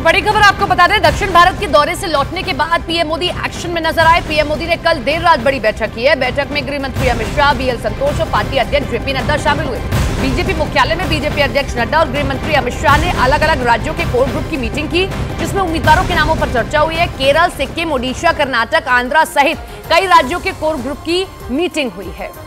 और बड़ी खबर आपको बता दें, दक्षिण भारत के दौरे से लौटने के बाद पीएम मोदी एक्शन में नजर आए। पीएम मोदी ने कल देर रात बड़ी बैठक की है। बैठक में गृह मंत्री अमित शाह, बीएल संतोष और पार्टी अध्यक्ष जेपी नड्डा शामिल हुए। बीजेपी मुख्यालय में बीजेपी अध्यक्ष नड्डा और गृह मंत्री अमित शाह ने अलग अलग राज्यों के कोर ग्रुप की मीटिंग की, जिसमें उम्मीदवारों के नामों पर चर्चा हुई है। केरल, सिक्किम, ओडिशा, कर्नाटक, आंध्रा सहित कई राज्यों के कोर ग्रुप की मीटिंग हुई है।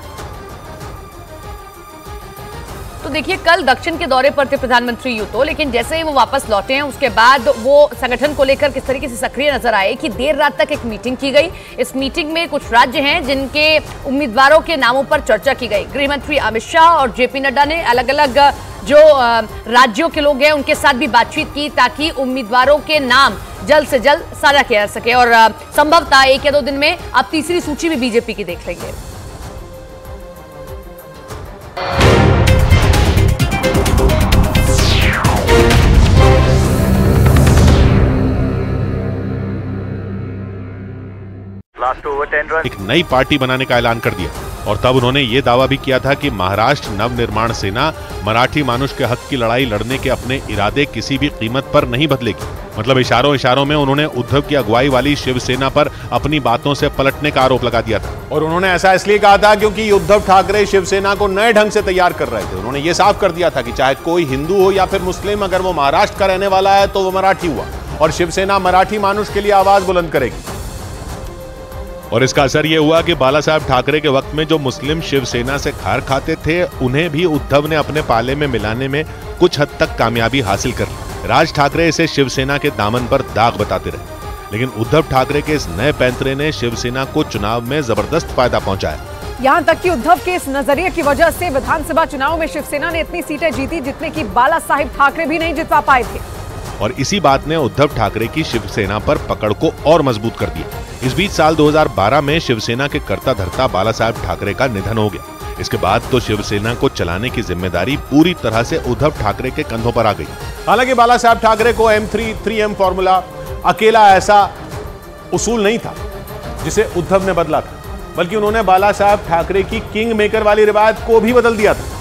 तो देखिए, कल दक्षिण के दौरे पर थे प्रधानमंत्री यूं तो, लेकिन जैसे ही वो वापस लौटे हैं उसके बाद वो संगठन को लेकर किस तरीके से सक्रिय नजर आए कि देर रात तक एक मीटिंग की गई। इस मीटिंग में कुछ राज्य हैं जिनके उम्मीदवारों के नामों पर चर्चा की गई। गृह मंत्री अमित शाह और जेपी नड्डा ने अलग अलग जो राज्यों के लोग हैं उनके साथ भी बातचीत की, ताकि उम्मीदवारों के नाम जल्द से जल्द साझा किया जा सके। और संभवतः 1 या 2 दिन में आप तीसरी सूची भी बीजेपी की देख लेंगे। एक नई पार्टी बनाने का ऐलान कर दिया और तब उन्होंने ये दावा भी किया था कि महाराष्ट्र नवनिर्माण सेना मराठी मानुष के हक की लड़ाई लड़ने के अपने इरादे किसी भी कीमत पर नहीं बदलेगी। मतलब इशारों में उन्होंने उद्धव की अगुवाई वाली शिवसेना पर अपनी बातों से पलटने का आरोप लगा दिया था। और उन्होंने ऐसा इसलिए कहा था क्योंकि उद्धव ठाकरे शिवसेना को नए ढंग से तैयार कर रहे थे। उन्होंने ये साफ कर दिया था कि चाहे कोई हिंदू हो या फिर मुस्लिम, अगर वो महाराष्ट्र का रहने वाला है तो वो मराठी हुआ, और शिवसेना मराठी मानुष के लिए आवाज बुलंद करेगी। और इसका असर यह हुआ कि बाला साहब ठाकरे के वक्त में जो मुस्लिम शिवसेना से खार खाते थे, उन्हें भी उद्धव ने अपने पाले में मिलाने में कुछ हद तक कामयाबी हासिल कर ली। राज ठाकरे इसे शिवसेना के दामन पर दाग बताते रहे, लेकिन उद्धव ठाकरे के इस नए पैंतरे ने शिवसेना को चुनाव में जबरदस्त फायदा पहुंचाया। यहाँ तक कि उद्धव के इस नजरिए की वजह से विधानसभा चुनाव में शिवसेना ने इतनी सीटें जीती जितने की बाला साहिब ठाकरे भी नहीं जितवा पाए थे। और इसी बात ने उद्धव ठाकरे की शिवसेना पर पकड़ को और मजबूत कर दिया। इस बीच साल 2012 में शिवसेना के कर्ता धर्ता बाला साहब ठाकरे का निधन हो गया। इसके बाद तो शिवसेना को चलाने की जिम्मेदारी पूरी तरह से उद्धव ठाकरे के कंधों पर आ गई। हालांकि बाला साहब ठाकरे को M3 3M फॉर्मूला अकेला ऐसा उसूल नहीं था जिसे उद्धव ने बदला था, बल्कि उन्होंने बाला साहब ठाकरे की किंग मेकर वाली रिवायत को भी बदल दिया था।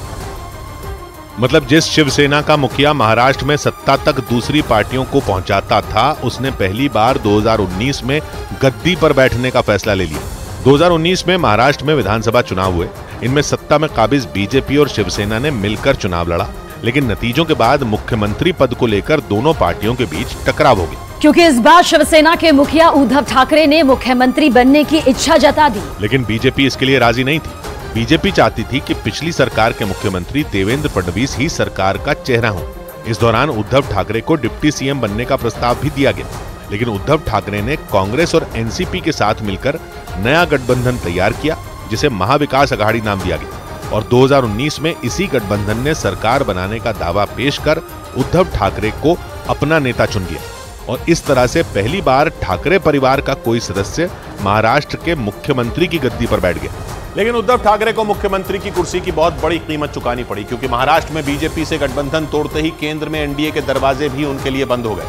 मतलब जिस शिवसेना का मुखिया महाराष्ट्र में सत्ता तक दूसरी पार्टियों को पहुंचाता था, उसने पहली बार 2019 में गद्दी पर बैठने का फैसला ले लिया। 2019 में महाराष्ट्र में विधानसभा चुनाव हुए। इनमें सत्ता में काबिज बीजेपी और शिवसेना ने मिलकर चुनाव लड़ा, लेकिन नतीजों के बाद मुख्यमंत्री पद को लेकर दोनों पार्टियों के बीच टकराव हो गया। क्योंकि इस बार शिवसेना के मुखिया उद्धव ठाकरे ने मुख्यमंत्री बनने की इच्छा जता दी, लेकिन बीजेपी इसके लिए राजी नहीं थी। बीजेपी चाहती थी कि पिछली सरकार के मुख्यमंत्री देवेंद्र फडणवीस ही सरकार का चेहरा हो। इस दौरान उद्धव ठाकरे को डिप्टी सीएम बनने का प्रस्ताव भी दिया गया, लेकिन उद्धव ठाकरे ने कांग्रेस और एनसीपी के साथ मिलकर नया गठबंधन तैयार किया, जिसे महाविकास अघाड़ी नाम दिया गया। और 2019 में इसी गठबंधन ने सरकार बनाने का दावा पेश कर उद्धव ठाकरे को अपना नेता चुन लिया। और इस तरह से पहली बार ठाकरे परिवार का कोई सदस्य महाराष्ट्र के मुख्यमंत्री की गद्दी पर बैठ गया। लेकिन उद्धव ठाकरे को मुख्यमंत्री की कुर्सी की बहुत बड़ी कीमत चुकानी पड़ी, क्योंकि महाराष्ट्र में बीजेपी से गठबंधन तोड़ते ही केंद्र में एनडीए के दरवाजे भी उनके लिए बंद हो गए।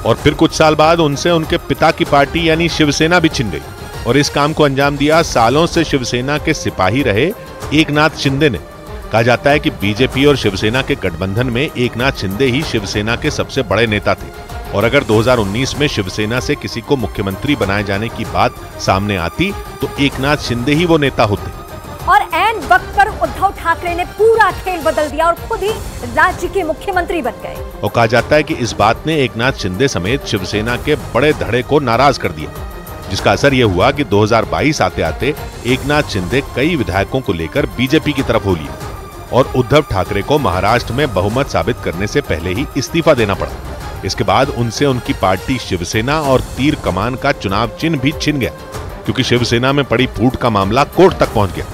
और फिर कुछ साल बाद उनसे उनके पिता की पार्टी यानी शिवसेना भी छिन गई। और इस काम को अंजाम दिया सालों से शिवसेना के सिपाही रहे एकनाथ शिंदे ने। कहा जाता है कि बीजेपी और शिवसेना के गठबंधन में एकनाथ शिंदे ही शिवसेना के सबसे बड़े नेता थे। और अगर 2019 में शिवसेना से किसी को मुख्यमंत्री बनाए जाने की बात सामने आती तो एकनाथ शिंदे ही वो नेता होते। और ऐन वक्त पर उद्धव ठाकरे ने पूरा खेल बदल दिया और खुद ही राज्य के मुख्यमंत्री बन गए। और कहा जाता है कि इस बात ने एकनाथ शिंदे समेत शिवसेना के बड़े धड़े को नाराज कर दिया, जिसका असर यह हुआ कि 2022 आते आते एकनाथ शिंदे कई विधायकों को लेकर बीजेपी की तरफ हो लिए और उद्धव ठाकरे को महाराष्ट्र में बहुमत साबित करने से पहले ही इस्तीफा देना पड़ा। इसके बाद उनसे उनकी पार्टी शिवसेना और तीर कमान का चुनाव चिन्ह भी छिन गया, क्योंकि शिवसेना में पड़ी फूट का मामला कोर्ट तक पहुंच गया।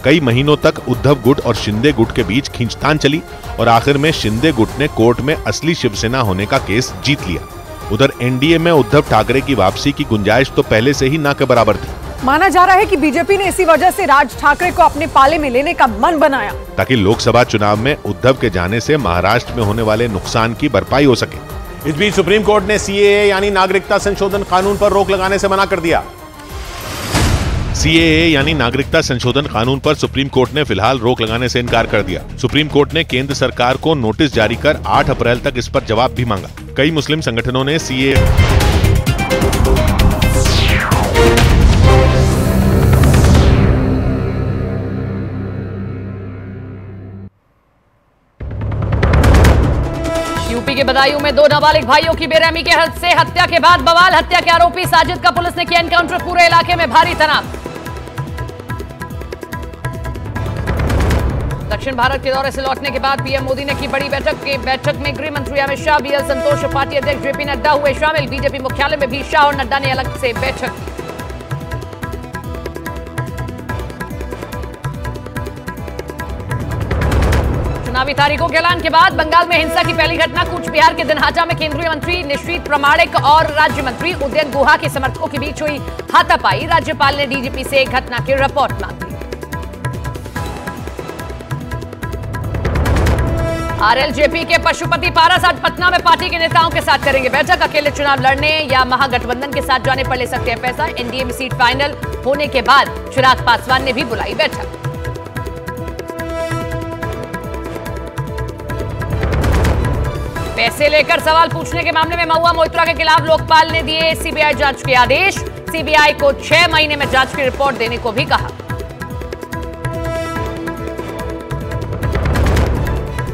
कई महीनों तक उद्धव गुट और शिंदे गुट के बीच खींचतान चली और आखिर में शिंदे गुट ने कोर्ट में असली शिवसेना होने का केस जीत लिया। उधर एनडीए में उद्धव ठाकरे की वापसी की गुंजाइश तो पहले से ही ना के बराबर थी। माना जा रहा है कि बीजेपी ने इसी वजह से राज ठाकरे को अपने पाले में लेने का मन बनाया, ताकि लोकसभा चुनाव में उद्धव के जाने से महाराष्ट्र में होने वाले नुकसान की भरपाई हो सके। इस बीच सुप्रीम कोर्ट ने सीएए यानी नागरिकता संशोधन कानून पर रोक लगाने से मना कर दिया। सीएए यानी नागरिकता संशोधन कानून पर सुप्रीम कोर्ट ने फिलहाल रोक लगाने से इनकार कर दिया। सुप्रीम कोर्ट ने केंद्र सरकार को नोटिस जारी कर 8 अप्रैल तक इस पर जवाब भी मांगा। कई मुस्लिम संगठनों ने सीएए यूपी के बदायूं में 2 नाबालिग भाइयों की बेरहमी के हद से हत्या के बाद बवाल। हत्या के आरोपी साजिद का पुलिस ने किया एनकाउंटर। पूरे इलाके में भारी तनाव। दक्षिण भारत के दौरे से लौटने के बाद पीएम मोदी ने की बड़ी बैठक में गृह मंत्री अमित शाह, बीएल संतोष, पार्टी अध्यक्ष जेपी नड्डा हुए शामिल। बीजेपी मुख्यालय में भी शाह और नड्डा ने अलग से बैठक। चुनावी तारीखों के ऐलान के बाद बंगाल में हिंसा की पहली घटना कूच बिहार के दिनहाटा में केंद्रीय मंत्री निशीथ प्रामाणिक और राज्य मंत्री उदयन गुहा के समर्थकों के बीच हुई हाथापाई। राज्यपाल ने डीजीपी से घटना की रिपोर्ट मांगी। आरएलजेपी के पशुपति पारस आज पटना में पार्टी के नेताओं के साथ करेंगे बैठक। अकेले चुनाव लड़ने या महागठबंधन के साथ जाने पर ले सकते हैं फैसला। एनडीए में सीट फाइनल होने के बाद चिराग पासवान ने भी बुलाई बैठक। पैसे लेकर सवाल पूछने के मामले में महुआ मोइत्रा के खिलाफ लोकपाल ने दिए सीबीआई जांच के आदेश। सीबीआई को 6 महीने में जांच की रिपोर्ट देने को भी कहा।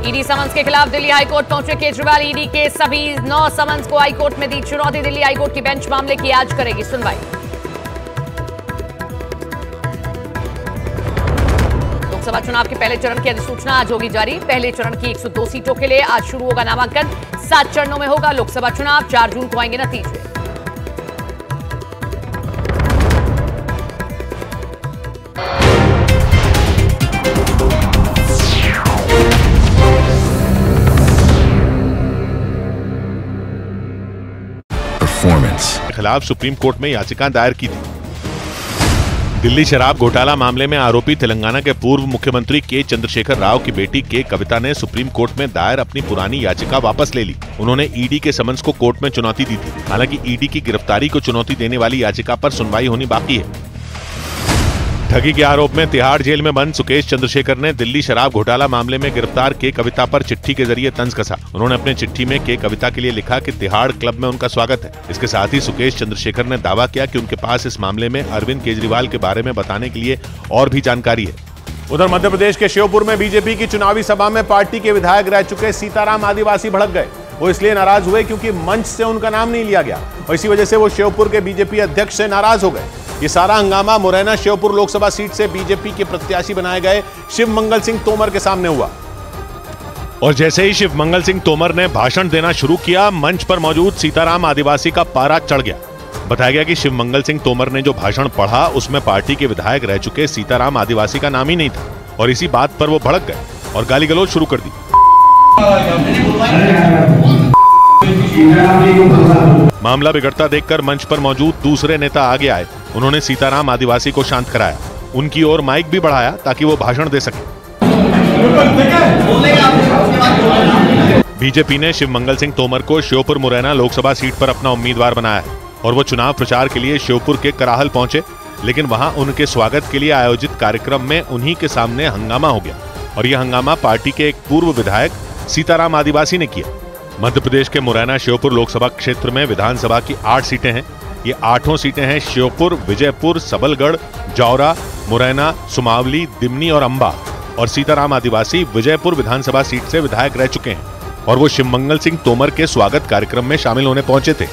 ईडी समन्स के खिलाफ दिल्ली हाईकोर्ट पहुंचे केजरीवाल। ईडी के सभी 9 समन्स को हाईकोर्ट में दी चुनौती। दिल्ली हाईकोर्ट की बेंच मामले की आज करेगी सुनवाई। लोकसभा चुनाव के पहले चरण की अधिसूचना आज होगी जारी। पहले चरण की 102 सीटों के लिए आज शुरू होगा नामांकन। 7 चरणों में होगा लोकसभा चुनाव। 4 जून को आएंगे नतीजे। के खिलाफ सुप्रीम कोर्ट में याचिका दायर की थी। दिल्ली शराब घोटाला मामले में आरोपी तेलंगाना के पूर्व मुख्यमंत्री के चंद्रशेखर राव की बेटी के कविता ने सुप्रीम कोर्ट में दायर अपनी पुरानी याचिका वापस ले ली। उन्होंने ईडी के समन्स को कोर्ट में चुनौती दी थी। हालांकि ईडी की गिरफ्तारी को चुनौती देने वाली याचिका पर सुनवाई होनी बाकी है। ठगी के आरोप में तिहाड़ जेल में बंद सुकेश चंद्रशेखर ने दिल्ली शराब घोटाला मामले में गिरफ्तार के कविता पर चिट्ठी के जरिए तंज कसा। उन्होंने अपने चिट्ठी में के कविता के लिए लिखा कि तिहाड़ क्लब में उनका स्वागत है। इसके साथ ही सुकेश चंद्रशेखर ने दावा किया कि उनके पास इस मामले में अरविंद केजरीवाल के बारे में बताने के लिए और भी जानकारी है। उधर मध्य प्रदेश के श्योपुर में बीजेपी की चुनावी सभा में पार्टी के विधायक रह चुके सीताराम आदिवासी भड़क गए। वो इसलिए नाराज हुए क्योंकि मंच से उनका नाम नहीं लिया गया और इसी वजह से वो श्योपुर के बीजेपी अध्यक्ष से नाराज हो गए। ये सारा हंगामा मुरैना श्योपुर लोकसभा सीट से बीजेपी के प्रत्याशी बनाए गए शिव मंगल सिंह तोमर के सामने हुआ। और जैसे ही शिव मंगल सिंह तोमर ने भाषण देना शुरू किया, मंच पर मौजूद सीताराम आदिवासी का पारा चढ़ गया। बताया गया कि शिव मंगल सिंह तोमर ने जो भाषण पढ़ा उसमें पार्टी के विधायक रह चुके सीताराम आदिवासी का नाम ही नहीं था और इसी बात पर वो भड़क गए और गाली गलौज शुरू कर दी। मामला बिगड़ता देखकर मंच पर मौजूद दूसरे नेता आगे आए। उन्होंने सीताराम आदिवासी को शांत कराया, उनकी ओर माइक भी बढ़ाया ताकि वो भाषण दे सके। बीजेपी ने शिव मंगल सिंह तोमर को श्योपुर मुरैना लोकसभा सीट पर अपना उम्मीदवार बनाया है और वो चुनाव प्रचार के लिए श्योपुर के कराहल पहुंचे, लेकिन वहां उनके स्वागत के लिए आयोजित कार्यक्रम में उन्हीं के सामने हंगामा हो गया और यह हंगामा पार्टी के एक पूर्व विधायक सीताराम आदिवासी ने किया। मध्य प्रदेश के मुरैना श्योपुर लोकसभा क्षेत्र में विधानसभा की 8 सीटें हैं। ये 8 सीटें हैं श्योपुर, विजयपुर, सबलगढ़, जौरा, मुरैना, सुमावली, दिमनी और अंबा। और सीताराम आदिवासी विजयपुर विधानसभा सीट से विधायक रह चुके हैं और वो शिव मंगल सिंह तोमर के स्वागत कार्यक्रम में शामिल होने पहुंचे थे।